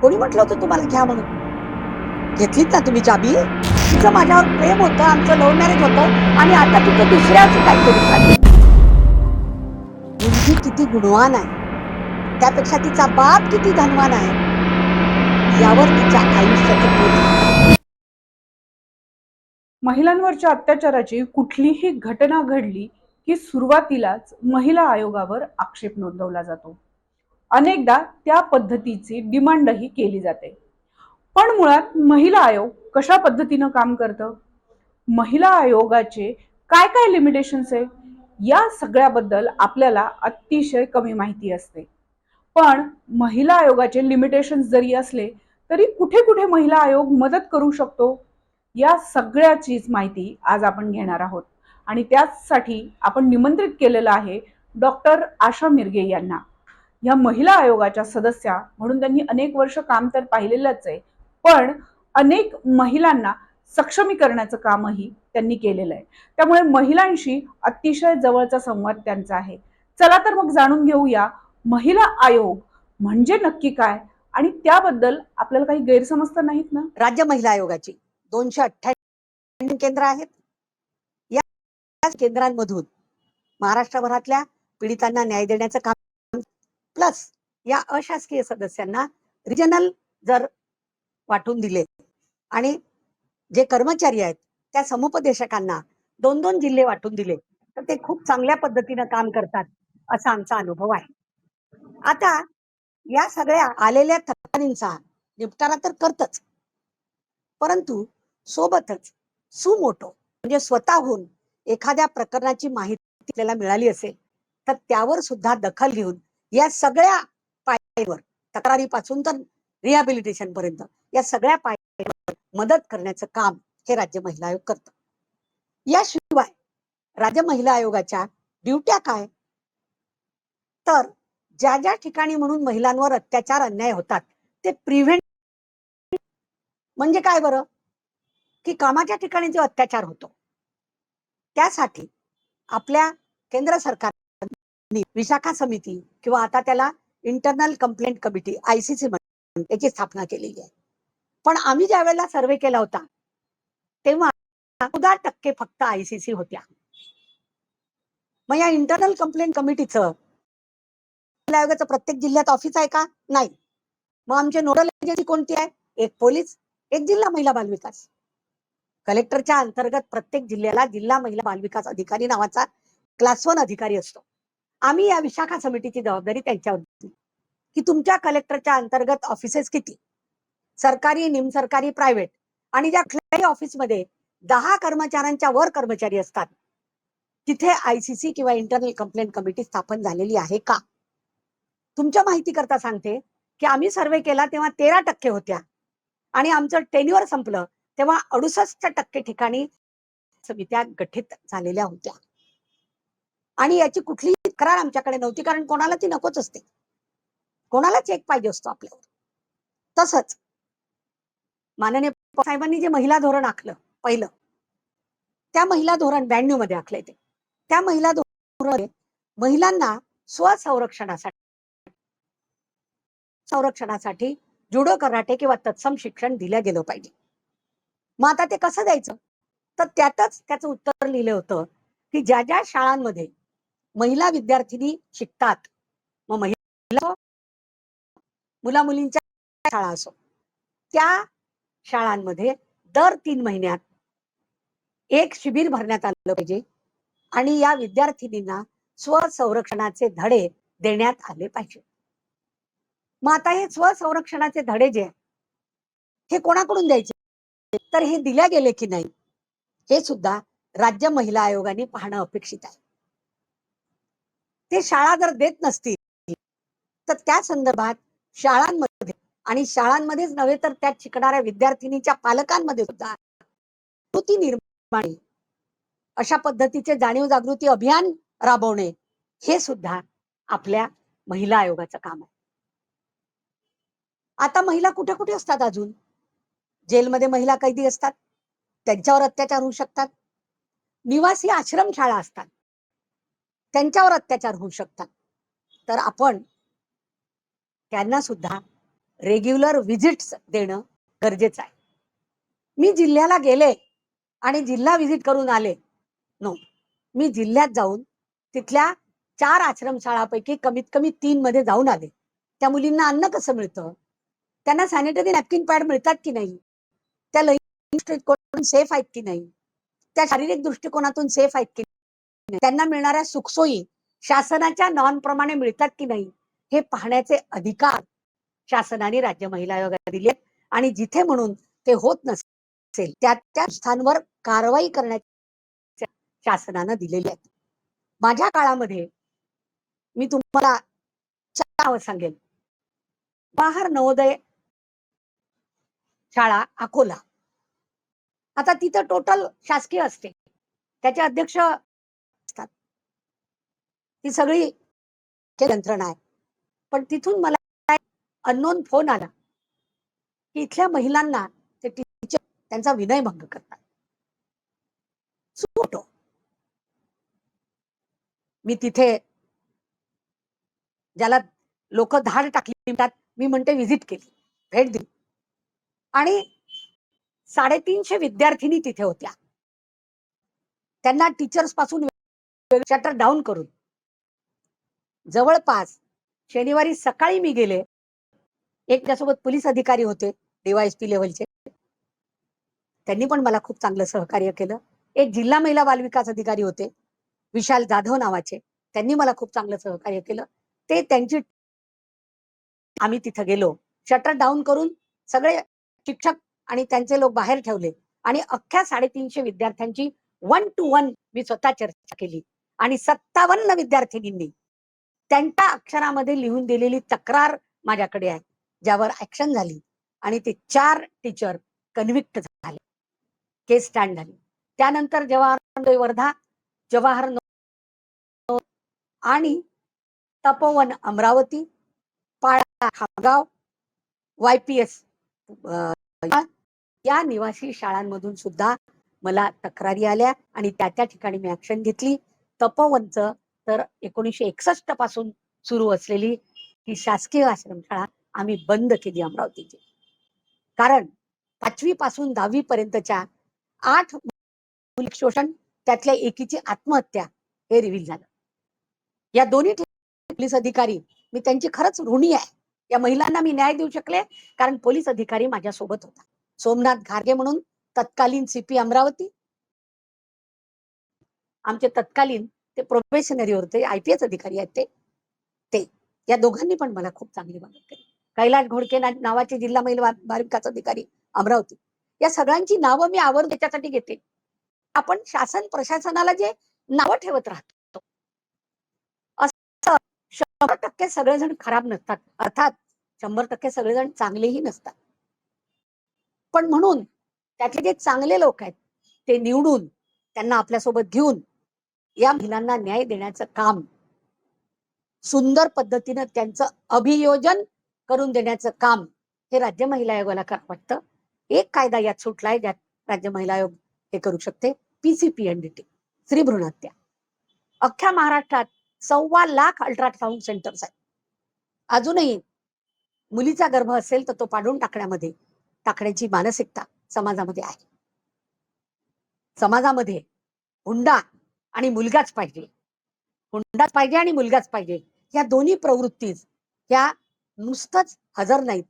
कोणी म्हटलं होतं तुम्हाला घ्या म्हणून? घेतलीत ना तुम्ही चाबी? तिचं माझ्यावर प्रेम होतं, आमचं लव्ह मॅरेज होतं आणि आता तिचं दुसऱ्याचं काहीतरी चाललंय. मुलगी किती गुणवान आहे, त्यापेक्षा तिचा बाप किती धनवान आहे, यावर तिच्या आयुष्याचं पोत. महिलांवरच्या अत्याचाराची कुठलीही घटना घडली की सुरुवातीलाच महिला आयोगावर आक्षेप नोंदवला जातो. अनेकदा त्या पद्धतीची डिमांडही केली जाते. पण मुळात महिला आयोग कशा पद्धतीनं काम करतं, महिला आयोगाचे काय काय लिमिटेशन्स आहे, या सगळ्याबद्दल आपल्याला अतिशय कमी माहिती असते. पण महिला आयोगाचे लिमिटेशन्स जरी असले तरी कुठे कुठे महिला आयोग मदत करू शकतो, या सगळ्याचीच माहिती आज आपण घेणार आहोत. आणि त्याचसाठी आपण निमंत्रित केलेलं आहे डॉक्टर आशा मिरगे यांना. या महिला आयोगाच्या सदस्या म्हणून त्यांनी अनेक वर्ष काम तर पाहिलेलंच आहे, पण अनेक महिलांना सक्षमीकरणाचं कामही त्यांनी केलेलं आहे. त्यामुळे महिलांशी अतिशय जवळचा संवाद त्यांचा आहे. चला तर मग जाणून घेऊया महिला आयोग म्हणजे नक्की काय आणि त्याबद्दल आपल्याला काही गैरसमज तर नाहीत ना. राज्य महिला आयोगाची 298 केंद्र आहेत. या केंद्रांमधून महाराष्ट्रभरातल्या पीडितांना न्याय देण्याचं काम, प्लस या अशासकीय सदस्यांना रिजनल जर वाटून दिले आणि जे कर्मचारी आहेत त्या समुपदेशकांना 2-2 जिल्हे वाटून दिले तर ते खूप चांगल्या पद्धतीनं काम करतात, असा आमचा अनुभव आहे. आता या सगळ्या आलेल्या तक्रारींचा निपटारा तर करतच, परंतु सोबतच सुमोटो म्हणजे स्वतःहून एखाद्या प्रकरणाची माहिती आपल्याला मिळाली असेल तर त्यावर सुद्धा दखल घेऊन या सगळ्या पायरीवर, तक्रारीपासून तर रिहॅबिलिटेशन पर्यंत या सगळ्या पायरीवर मदत करण्याचं काम हे राज्य महिला आयोग करतं. याशिवाय राज्य महिला आयोगाच्या ड्युट्या काय, तर ज्या ज्या ठिकाणी म्हणून महिलांवर अत्याचार अन्याय होतात ते प्रिव्हेंट म्हणजे काय बरं, की कामाच्या ठिकाणी जो अत्याचार होतो त्यासाठी आपल्या केंद्र सरकारने विशाखा समिती किंवा आता त्याला इंटरनल कंप्लेंट कमिटी ICC याची स्थापना केलेली आहे. पण आम्ही ज्या वेळेला सर्वे केला होता तेव्हा 14% फक्त ICC होत्या. मग या इंटरनल कंप्लेंट कमिटीचं आयोगाचं प्रत्येक जिल्ह्यात ऑफिस आहे का? नाही. मग आमचे नोडल एजन्सी कोणती आहे? एक पोलीस, एक जिल्हा महिला बालविकास. कलेक्टरच्या अंतर्गत प्रत्येक जिल्ह्याला जिल्हा महिला बालविकास अधिकारी नावाचा क्लास 1 अधिकारी असतो. आम्ही या विशाखा समितीची जबाबदारी त्यांच्यावर दिली की तुमच्या कलेक्टरच्या अंतर्गत ऑफिसेस किती, सरकारी, निमसरकारी, प्रायव्हेट, आणि ज्या कुठल्याही ऑफिसमध्ये 10 कर्मचाऱ्यांच्या वर कर्मचारी असतात तिथे ICC किंवा इंटरनल कंप्लेंट कमिटी स्थापन झालेली आहे का? तुमच्या माहिती करता सांगते की आम्ही सर्वे केला तेव्हा 13% होत्या आणि आमचं टेन्युअर संपलं तेव्हा 68% ठिकाणी समित्या गठीत झालेल्या होत्या. आणि याची कुठलीही तक्रार आमच्याकडे नव्हती, कारण कोणाला ती नकोच असते, कोणाला चेक पाहिजे असतो आपल्यावर. तसंच माननीय साहेबांनी जे महिला धोरण आखलं पहिलं, त्या महिला धोरण 92 मध्ये आखलंय ते. त्या महिला धोरण महिलांना संरक्षणासाठी जुडो, कराटे किंवा तत्सम शिक्षण दिलं गेलं पाहिजे. मग आता ते कसं द्यायचं, तर त्यातच त्याचं उत्तर लिहिलं होतं की ज्या ज्या शाळांमध्ये महिला विद्यार्थिनी शिकतात, मग महिला मुला मुलींच्या शाळा असो, त्या शाळांमध्ये दर 3 महिन्यात एक शिबिर भरण्यात आलं पाहिजे आणि या विद्यार्थिनींना स्वसंरक्षणाचे धडे देण्यात आले पाहिजे. मग आता हे स्वसंरक्षणाचे धडे जे हे कोणाकडून द्यायचे, तर हे दिल्या गेले की नाही हे सुद्धा राज्य महिला आयोगाने पाहणं अपेक्षित आहे. ते शाळा जर देत नसतील तर त्या संदर्भात शाळांमध्ये आणि शाळांमध्येच नव्हे तर त्यात शिकणाऱ्या विद्यार्थिनीच्या पालकांमध्ये सुद्धा जागृती निर्माण, अशा पद्धतीचे जाणीव जागृती अभियान राबवणे हे सुद्धा आपल्या महिला आयोगाचं काम आहे. आता महिला कुठे कुठे असतात, अजून जेलमध्ये महिला कैदी असतात, त्यांच्यावर अत्याचार होऊ शकतात. निवासी आश्रमशाळा असतात, त्यांच्यावर अत्याचार होऊ शकतात. तर आपण त्यांना सुद्धा रेग्युलर व्हिजिट्स देणं गरजेचं आहे. मी जिल्ह्याला गेले आणि जिल्हा व्हिजिट करून आले, नो. मी जिल्ह्यात जाऊन तिथल्या 4 आश्रमशाळापैकी कमीत कमी 3 मध्ये जाऊन आले. त्या मुलींना अन्न कसं मिळतं, त्यांना सॅनिटरी नॅपकिन पॅड मिळतात की नाही, त्या लैंगिक दृष्टिकोनातून सेफ आहेत की नाही, त्या शारीरिक दृष्टिकोनातून सेफ आहेत की नाही, त्यांना मिळणाऱ्या सुखसोयी शासनाच्या नॉर्म प्रमाणे मिळतात की नाही, हे पाहण्याचे अधिकार शासनाने राज्य महिला आयोगाला दिले. आणि जिथे म्हणून ते होत नसेल त्या त्या स्थानावर कारवाई करण्याचे शासनानं दिलेले आहेत. माझ्या काळामध्ये मी तुम्हाला 4 नावं सांगेन. जवाहर नवोदय शाळा अकोला, आता तिथं टोटल शासकीय असते, त्याचे अध्यक्ष असतात, ती सगळी यंत्रणा आहे. पण तिथून मला अननोन फोन आला की इथल्या महिलांना ते टीचर त्यांचा विनयभंग करतात. सुटो. मी तिथे ज्याला लोक धाड टाकली म्हणतात, मी म्हणते व्हिजिट केली, भेट दिली. आणि 350 विद्यार्थिनी तिथे होत्या. त्यांना टीचर्स पासून शटर डाऊन करून जवळपास शनिवारी सकाळी मी गेले. एक त्यासोबत पोलीस अधिकारी होते डीवायएसपी लेवलचे, त्यांनी पण मला खूप चांगलं सहकार्य केलं. एक जिल्हा महिला बालविकास अधिकारी होते विशाल जाधव नावाचे, त्यांनी मला खूप चांगलं सहकार्य केलं. ते त्यांची आम्ही तिथे गेलो, शटर डाऊन करून सगळे शिक्षक आणि त्यांचे लोक बाहेर ठेवले आणि अख्ख्या 350 विद्यार्थ्यांची 1 to 1 मी स्वतः चर्चा केली. आणि 57 विद्यार्थिनींनी त्यांच्या अक्षरामध्ये लिहून दिलेली तक्रार माझ्याकडे आहे, ज्यावर ऍक्शन झाली आणि ते 4 टीचर कन्व्हिक्ट झाले, केस स्टँड झाली. त्यानंतर जवाहर वर्धा, जवाहर आणि तपोवन अमरावती, पाळा खामगाव, YPS या निवासी शाळांमधून सुद्धा मला तक्रारी आल्या आणि त्या ठिकाणी मी ऍक्शन घेतली. तपोवनचं तर 1961 पासून सुरू असलेली ही शासकीय आश्रमशाळा आम्ही बंद केली अमरावतीची. कारण 5वी पासून 10वी पर्यंतच्या 8 मुली शोषण, त्यातल्या एकीची आत्महत्या हे रिव्हील झालं. या दोन्ही पोलीस अधिकारी, मी त्यांची खरंच ऋणी आहे. या महिलांना मी न्याय देऊ शकले कारण पोलीस अधिकारी माझ्यासोबत होता. सोमनाथ घारगे म्हणून तत्कालीन CP अमरावती, आमचे तत्कालीन ते प्रोबेशनरी होते, IPS अधिकारी आहेत ते या दोघांनी पण मला खूप चांगली मदत केली. कैलास घोडके नावाचे जिल्हा महिला बालविकास अधिकारी अमरावती, या सगळ्यांची नावं मी आवर्जून त्याच्यासाठी घेते. आपण शासन प्रशासनाला जे नावं ठेवत राहतो, असं 100% सगळेजण खराब नसतात, अर्थात 100% सगळेजण चांगलेही नसतात. पण म्हणून त्यातले जे चांगले लोक आहेत ते निवडून त्यांना आपल्यासोबत घेऊन या महिलांना न्याय देण्याचं काम, सुंदर पद्धतीनं त्यांचं अभियोजन करून देण्याचं काम हे राज्य महिला आयोगाला वाटतं. एक कायदा यात सुटलाय ज्यात राज्य महिला आयोग हे करू शकते, PCPNDT, स्त्री भ्रूण हत्या. अख्ख्या महाराष्ट्रात 1.25 लाख अल्ट्रासाऊंड सेंटर्स आहेत. अजूनही मुलीचा गर्भ असेल तर तो पाडून टाकण्याची मानसिकता समाजामध्ये आहे. समाजामध्ये हुंडा आणि मुलगाच पाहिजे, हुंडाच पाहिजे आणि मुलगाच पाहिजे, या दोन्ही प्रवृत्ती त्या नुसतंच हजर नाहीत.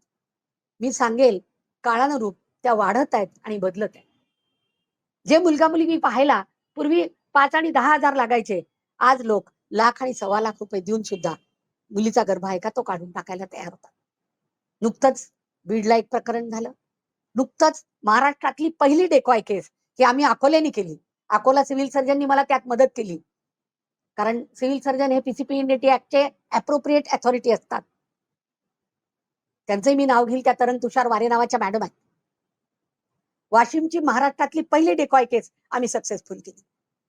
मी सांगेल काळानुरूप त्या वाढत आहेत आणि बदलत आहेत. जे मुलगा मुलगी पाहायला पूर्वी 5 आणि 10 हजार लागायचे, आज लोक लाख आणि 1.25 लाख रुपये देऊन सुद्धा मुलीचा गर्भ आहे का तो काढून टाकायला तयार होतात. नुकतंच बीडला एक प्रकरण झालं. नुकतंच महाराष्ट्रातली पहिली डेकॉय केस ही आम्ही अकोल्याने केली. अकोला सिव्हिल सर्जननी मला त्यात मदत केली, कारण सिव्हिल सर्जन हे PCPNDT ऍक्टचे अप्रोप्रिएट अथॉरिटी असतात. त्यांचंही मी नाव घेईल, त्या तरंग तुषार वारे नावाच्या मॅडम आहेत. वाशिमची महाराष्ट्रातली पहिली डेकॉय केस आम्ही सक्सेसफुल केली.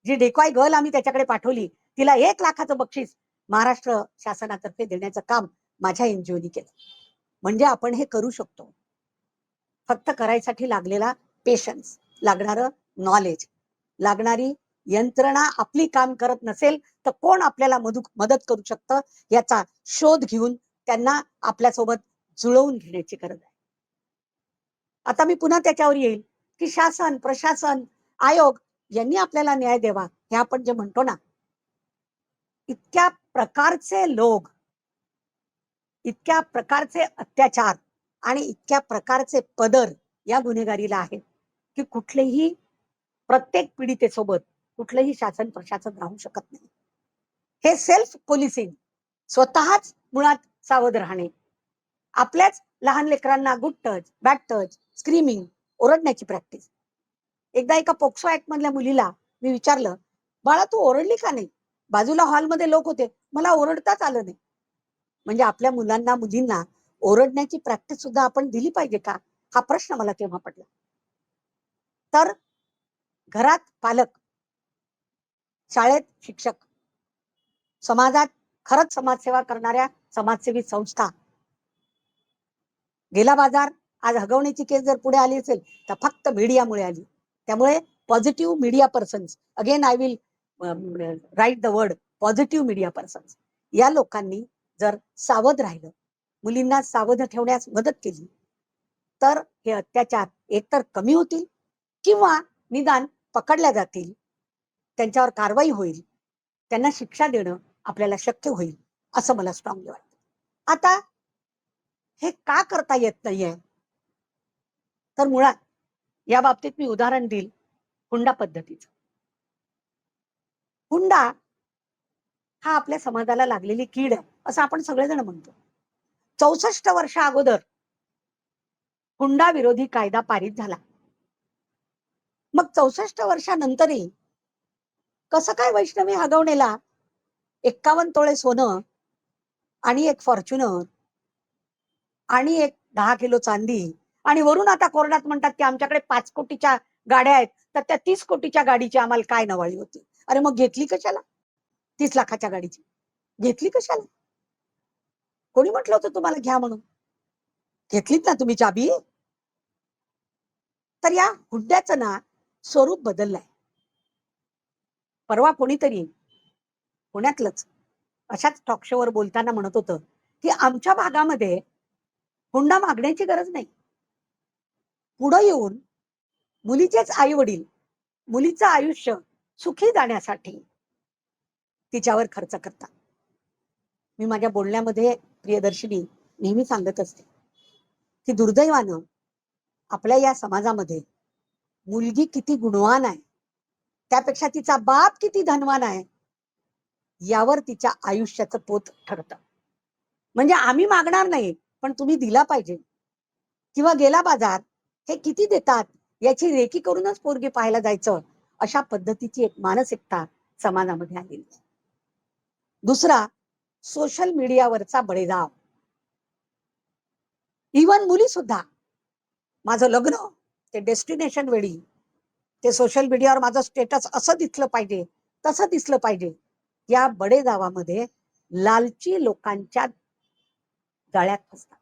जी डेकॉय गर्ल आम्ही त्याच्याकडे पाठवली, तिला 1 लाखाचं बक्षीस महाराष्ट्र शासनातर्फे देण्याचं काम माझ्या NGOनी केलं. म्हणजे आपण हे करू शकतो. फक्त करायसाठी लागलेला पेशन्स, लागणारं नॉलेज, लागणारी यंत्रणा आपली काम करत नसेल तर कोण आपल्याला मदत करू शकतं याचा शोध घेऊन त्यांना आपल्यासोबत जुळवून घेण्याची गरज आहे. आता मी पुन्हा त्याच्यावर येईल की शासन, प्रशासन, आयोग यांनी आपल्याला न्याय द्यावा. हे आपण जे म्हणतो ना, इतक्या प्रकारचे लोक, इतक्या प्रकारचे अत्याचार आणि इतक्या प्रकारचे पदर या गुन्हेगारीला आहेत की कुठलेही प्रत्येक पीडितेसोबत कुठलंही शासन प्रशासन राहू शकत नाही. हे सेल्फ पोलिसिंग, स्वतःच मुळात सावध राहणे, आपल्याच लहान लेकरांना good touch, bad touch, screaming, ओरडण्याची प्रॅक्टिस. एकदा एका पोक्सो ऍक्ट मधल्या मुलीला मी विचारलं, बाळा तू ओरडली का नाही? बाजूला हॉलमध्ये लोक होते, मला ओरडताच आलं नाही. म्हणजे आपल्या मुलांना, मुलींना ओरडण्याची प्रॅक्टिस सुद्धा आपण दिली पाहिजे का, हा प्रश्न मला तेव्हा पडला. तर घरात पालक, शाळेत शिक्षक, समाजात खरंच समाजसेवा करणाऱ्या समाजसेवी संस्था. गेला बाजार, आज हगवण्याची केस जर पुढे आली असेल तर फक्त मीडियामुळे आली. त्यामुळे positive media persons, again I will write the word positive media persons, या लोकांनी जर सावध राहिलं, मुलींना सावध ठेवण्यास मदत केली, तर हे अत्याचार एकतर कमी होतील किंवा निदान पकडल्या जातील, त्यांच्यावर कारवाई होईल, त्यांना शिक्षा देणं आपल्याला शक्य होईल, असं मला स्ट्रॉंगली वाटतं. आता हे का करता येत नाहीये? तर मुळात या बाबतीत मी उदाहरण देईल हुंडा पद्धतीचं. हुंडा हा आपल्या समाजाला लागलेली कीड आहे असं आपण सगळेजण म्हणतो. 64 वर्ष अगोदर हुंडा विरोधी कायदा पारित झाला. मग 64 वर्षानंतरही कसं काय वैष्णवी हगवणेला 51 तोळे सोनं आणि एक फॉर्च्युनर आणि एक 10 किलो चांदी आणि वरून आता कोर्टात म्हणतात की आमच्याकडे 5 कोटीच्या गाड्या आहेत, तर त्या 30 कोटीच्या गाडीची आम्हाला काय नवाळी होती? अरे मग घेतली कशाला? 30 लाखाच्या गाडीची घेतली कशाला? कोणी म्हटलं होतं तुम्हाला घ्या म्हणून? घेतलीत ना तुम्ही चाबी? तर या हुंड्याचं ना स्वरूप बदललंय. परवा कोणीतरी पुण्यातलंच अशाच टॉक शोवर बोलताना म्हणत होतं की आमच्या भागामध्ये हुंडा मागण्याची गरज नाही. पुढे येऊन मुलीचेच आई वडील मुलीचं आयुष्य सुखी जाण्यासाठी तिच्यावर खर्च करतात. मी माझ्या बोलण्यामध्ये प्रियदर्शिनी नेहमी सांगत असते की दुर्दैवानं आपल्या या समाजामध्ये मुलगी किती गुणवान आहे, त्यापेक्षा तिचा बाप किती धनवान आहे, यावर तिच्या आयुष्याचं पोत ठरतं. म्हणजे आम्ही मागणार नाही, पण तुम्ही दिला पाहिजे. किंवा गेला बाजार, हे किती देतात याची रेकी करूनच पोरगी पाहायला जायचं, अशा पद्धतीची एक मानसिकता समाजामध्ये आलेली आहे. दुसरा, सोशल मीडियावरचा बळीराव. इव्हन मुली सुद्धा, माझं लग्न ते डेस्टिनेशन वेळी ते सोशल मीडियावर माझं स्टेटस असं दिसलं पाहिजे, तसं दिसलं पाहिजे, या बडेजावामध्ये लालची लोकांच्या जाळ्यात फसतात.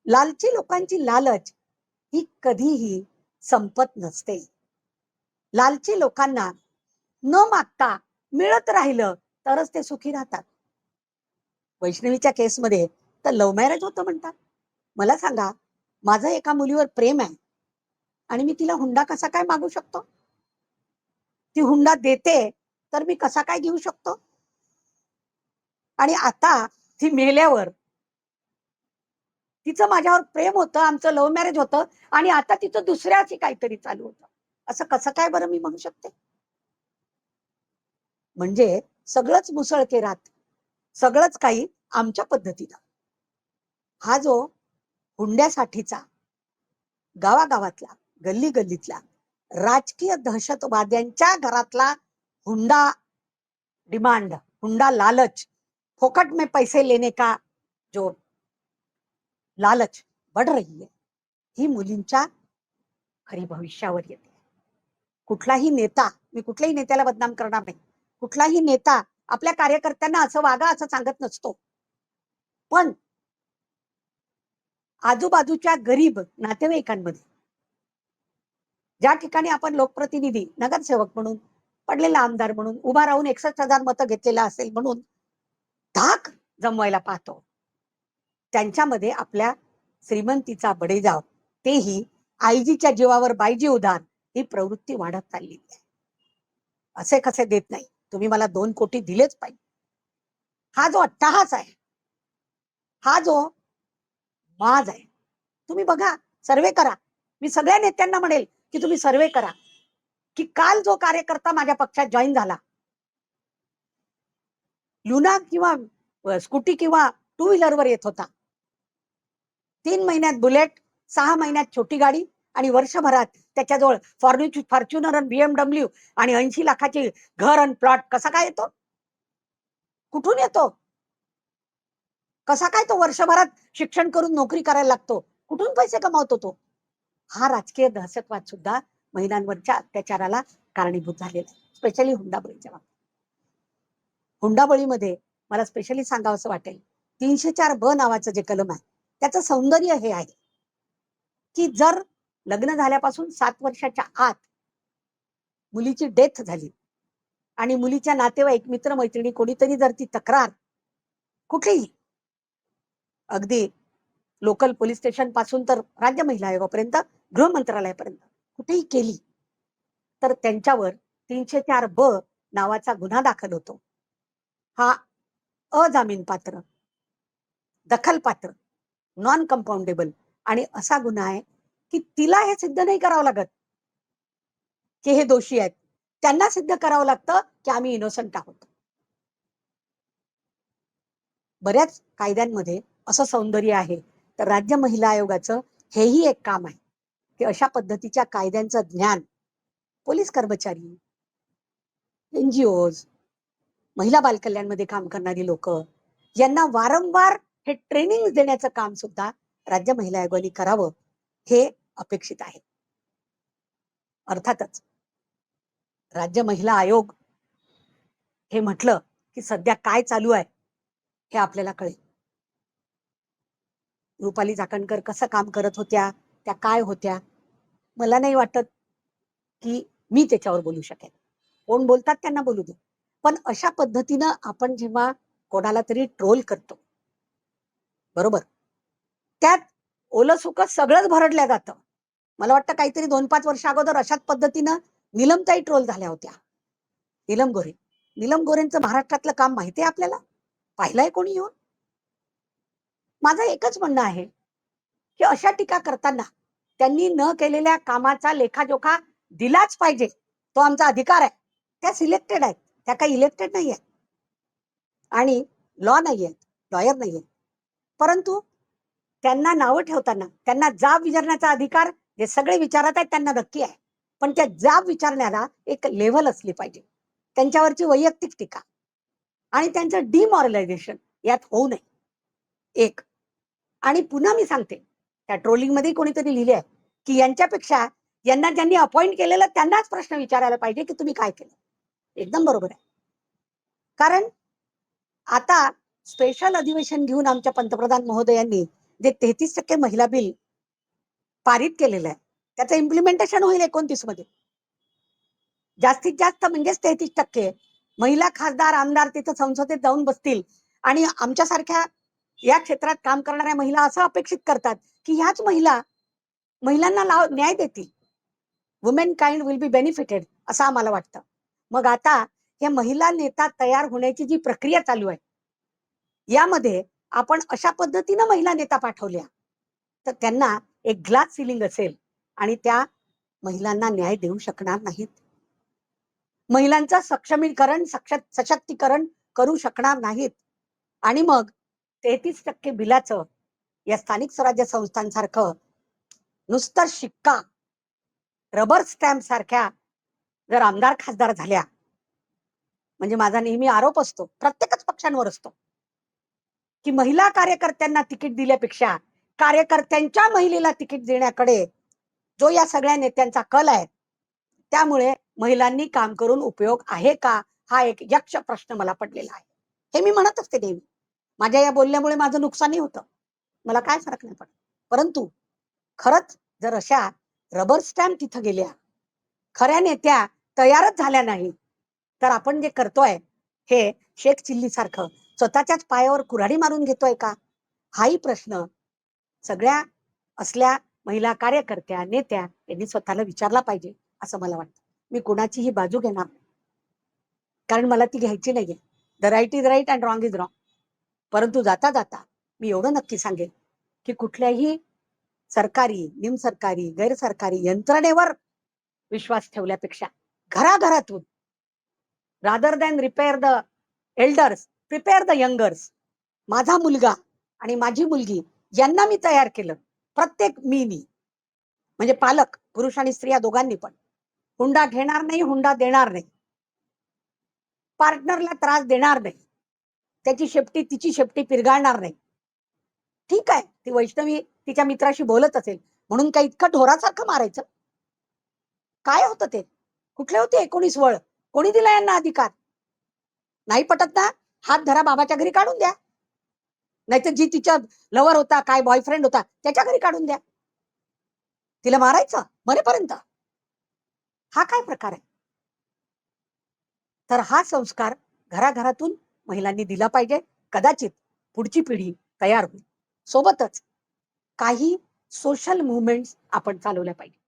लालची लोकांची लालच ही कधीही संपत नसते. लालची लोकांना न मागता मिळत राहिलं तरच ते सुखी राहतात. वैष्णवीच्या केसमध्ये तर लव्ह मॅरेज होतं म्हणतात. मला सांगा, माझं एका मुलीवर प्रेम आहे आणि मी तिला हुंडा कसा काय मागू शकतो? ती हुंडा देते तर मी कसा काय घेऊ शकतो? आणि आता ती मेल्यावर तिचं माझ्यावर प्रेम होतं, आमचं लव्ह मॅरेज होतं आणि आता तिचं दुसऱ्याशी काहीतरी चालू होतं, असं कसं काय बरं मी म्हणू शकते? म्हणजे सगळंच मुसळकेरात, सगळंच काही आमच्या पद्धतीनं. हा जो हुंड्यासाठीचा गावागावातला, गल्ली गल्लीतला राजकीय दहशतवाद्यांच्या घरातला हुंडा डिमांड, हुंडा लालच, फोकट में पैसे लेने का जो लालच बढ़ रही है, ही मुलींच्या खरी भविष्यावर येते. कुठलाही नेता, मी कुठल्याही नेत्याला बदनाम करणार नाही, कुठलाही नेता आपल्या कार्यकर्त्यांना असं वागा असं सांगत नसतो, पण आजूबाजूच्या गरीब नातेवाईकांमध्ये, ज्या ठिकाणी आपण लोकप्रतिनिधी, नगरसेवक म्हणून, पडलेला आमदार म्हणून उभा राहून 61,000 मतं घेतलेला असेल म्हणून धाक जमवायला पाहतो, त्यांच्यामध्ये आपल्या श्रीमंतीचा बडेजाव, तेही आईजीच्या जीवावर बाईजी उधार, ही प्रवृत्ती वाढत चाललेली आहे. असे कसे देत नाही, तुम्ही मला 2 कोटी दिलेच पाहिजे. हा जो अट्टहास आहे, हा जो माज आहे, तुम्ही बघा, सर्वे करा. मी सगळ्या नेत्यांना म्हणेल की तुम्ही सर्वे करा, की काल जो कार्यकर्ता माझ्या पक्षात जॉईन झाला, लुना किंवा स्कूटी किंवा टू व्हीलरवर येत होता, 3 महिन्यात बुलेट, 6 महिन्यात छोटी गाडी आणि वर्षभरात त्याच्याजवळ फॉर्च्युनर आणि BMW आणि 80 लाखाची घर आणि प्लॉट कसा काय येतो? कुठून येतो? कसा काय तो वर्षभरात शिक्षण करून नोकरी करायला लागतो? कुठून पैसे कमावतो तो? हा राजकीय दहशतवाद सुद्धा महिलांवरच्या अत्याचाराला कारणीभूत झालेला आहे, स्पेशली हुंडाबळीच्या बाबतीत. हुंडाबळीमध्ये मला स्पेशली सांगावंसं वाटेल, 304 ब नावाचं जे कलम आहे, त्याचं सौंदर्य हे आहे की जर लग्न झाल्यापासून 7 वर्षाच्या आत मुलीची डेथ झाली आणि मुलीच्या नातेवाईक, मित्रमैत्रिणी कोणीतरी जर ती तक्रार कुठेही, अगदी लोकल पोलीस स्टेशन पासून तर राज्य महिला आयोगापर्यंत, गृह मंत्रालयापर्यंत कुठेही केली, तर त्यांच्यावर 304 ब नावाचा गुन्हा दाखल होतो. हा अजामीनपात्र, दखलपात्र, नॉन कंपाऊंडेबल आणि असा गुन्हा आहे की तिला हे सिद्ध नाही करावं लागत की हे दोषी आहेत, त्यांना सिद्ध करावं लागतं की आम्ही इनोसंट आहोत. बऱ्याच कायद्यांमध्ये असं सौंदर्य आहे. तर राज्य महिला आयोगाचं हेही एक काम आहे की अशा पद्धतीच्या कायद्यांचं ज्ञान पोलीस कर्मचारी, NGOज, महिला बालकल्याणमध्ये काम करणारी लोक, यांना वारंवार हे ट्रेनिंग देण्याचं काम सुद्धा राज्य महिला आयोगाने करावं, हे अपेक्षित आहे. अर्थातच राज्य महिला आयोग हे म्हटलं की सध्या काय चालू आहे हे आपल्याला कळेल. रुपाली चाकणकर कसं काम करत होत्या, त्या काय होत्या, मला नाही वाटत की मी त्याच्यावर बोलू शकेन. कोण बोलतात त्यांना बोलू दे. पण अशा पद्धतीनं आपण जेव्हा कोणाला तरी ट्रोल करतो, बरोबर, त्यात ओलं सुकं सगळंच भरडल्या जातं. मला वाटतं काहीतरी 2-5 वर्ष अगोदर अशाच पद्धतीनं नीलमताई ट्रोल झाल्या होत्या. नीलम गोरे. नीलम गोरेंचं महाराष्ट्रातलं काम माहिती आहे आपल्याला? पाहिलंय कोणी येऊन? माझं एकच म्हणणं आहे की अशा टीका करताना त्यांनी न केलेल्या कामाचा लेखाजोखा दिलाच पाहिजे. तो आमचा अधिकार आहे. त्या सिलेक्टेड आहेत, त्या काही इलेक्टेड नाही आहेत आणि लॉ नाही आहेत, लॉयर नाही आहेत. परंतु त्यांना नावं ठेवताना त्यांना जाब विचारण्याचा अधिकार जे सगळे विचारत आहेत त्यांना नक्की आहे. पण त्या जाब विचारण्याला एक लेव्हल असली पाहिजे. त्यांच्यावरची वैयक्तिक टीका आणि त्यांचं डिमॉरलायझेशन यात होऊ नये. एक. आणि पुन्हा मी सांगते, त्या ट्रोलिंग मध्ये कोणीतरी लिहिले आहे की यांच्यापेक्षा यांना ज्यांनी अपॉइंट केलेलं त्यांनाच प्रश्न विचारायला पाहिजे की तुम्ही काय केलं. एकदम बरोबर आहे. कारण आता स्पेशल अधिवेशन घेऊन आमच्या पंतप्रधान महोदयांनी जे 33% महिला बिल पारित केलेलं आहे, त्याचं इम्प्लिमेंटेशन होईल 29 मध्ये. जास्तीत जास्त म्हणजेच 33% महिला खासदार, आमदार तिथं संसदेत जाऊन बसतील आणि आमच्यासारख्या या क्षेत्रात काम करणाऱ्या महिला असं अपेक्षित करतात की ह्याच महिलांना न्याय देतील. Women kind will be benefited असं आम्हाला वाटतं. मग आता हे महिला नेता तयार होण्याची जी प्रक्रिया चालू आहे, यामध्ये आपण अशा पद्धतीनं महिला नेता पाठवल्या तर त्यांना एक ग्लास सिलिंग असेल आणि त्या महिलांना न्याय देऊ शकणार नाहीत. महिलांचं सक्षमीकरण, सशक्तीकरण करू शकणार नाहीत. आणि मग 33% बिलाचं या स्थानिक स्वराज्य संस्थांसारखं नुसतं शिक्का, रबर स्टॅम्प सारख्या जर आमदार खासदार झाल्या, म्हणजे माझा नेहमी आरोप असतो, प्रत्येकच पक्षांवर असतो, की महिला कार्यकर्त्यांना तिकीट दिल्यापेक्षा कार्यकर्त्यांच्या महिलेला तिकीट देण्याकडे जो या सगळ्या नेत्यांचा कल आहे, त्यामुळे महिलांनी काम करून उपयोग आहे का, हा एक यक्ष प्रश्न मला पडलेला आहे. हे मी म्हणत असते नेहमी. माझ्या या बोलण्यामुळे माझं नुकसानही होतं, मला काय फरक नाही पडत. परंतु खरंच जर अशा रबर स्टॅम्प तिथं गेल्या, खऱ्या नेत्या तयारच झाल्या नाही, तर आपण जे करतोय हे शेख चिल्ली सारखं स्वतःच्याच पायावर कुऱ्हाडी मारून घेतोय का, हाही प्रश्न सगळ्या असल्या महिला कार्यकर्त्या नेत्या यांनी स्वतःला विचारला पाहिजे असं मला वाटतं. मी कोणाचीही बाजू घेणार नाही, कारण मला ती घ्यायची नाहीये. The right is right and wrong is wrong. परंतु जाता जाता मी एवढं नक्की सांगेन की कुठल्याही सरकारी, निमसरकारी, गैरसरकारी यंत्रणेवर विश्वास ठेवल्यापेक्षा घराघरातून rather than repair the elders, prepare the youngers. माझा मुलगा आणि माझी मुलगी यांना मी तयार केलं. प्रत्येक मीनी म्हणजे पालक, पुरुष आणि स्त्रिया दोघांनी पण. हुंडा घेणार नाही, हुंडा देणार नाही, पार्टनरला त्रास देणार नाही, त्याची शेपटी तिची शेपटी पिरगाळणार नाही. ठीक आहे, ती वैष्णवी तिच्या मित्राशी बोलत असेल म्हणून काय इतकं ढोरासारखं मारायचं? काय होतं ते? कुठले होते 19 वळ? कोणी दिला यांना अधिकार? नाही पटत ना, हात धरा, बाबाच्या घरी काढून द्या. नाहीतर जी तिच्या लवर होता, काय बॉयफ्रेंड होता, त्याच्या घरी काढून द्या. तिला मारायचं मरेपर्यंत? हा काय प्रकार आहे? तर हा संस्कार घराघरातून महिलांनी दिला पाहिजे. कदाचित पुढची पिढी तयार होईल. सोबतच काही सोशल मुवमेंट्स आपण चालवल्या पाहिजे.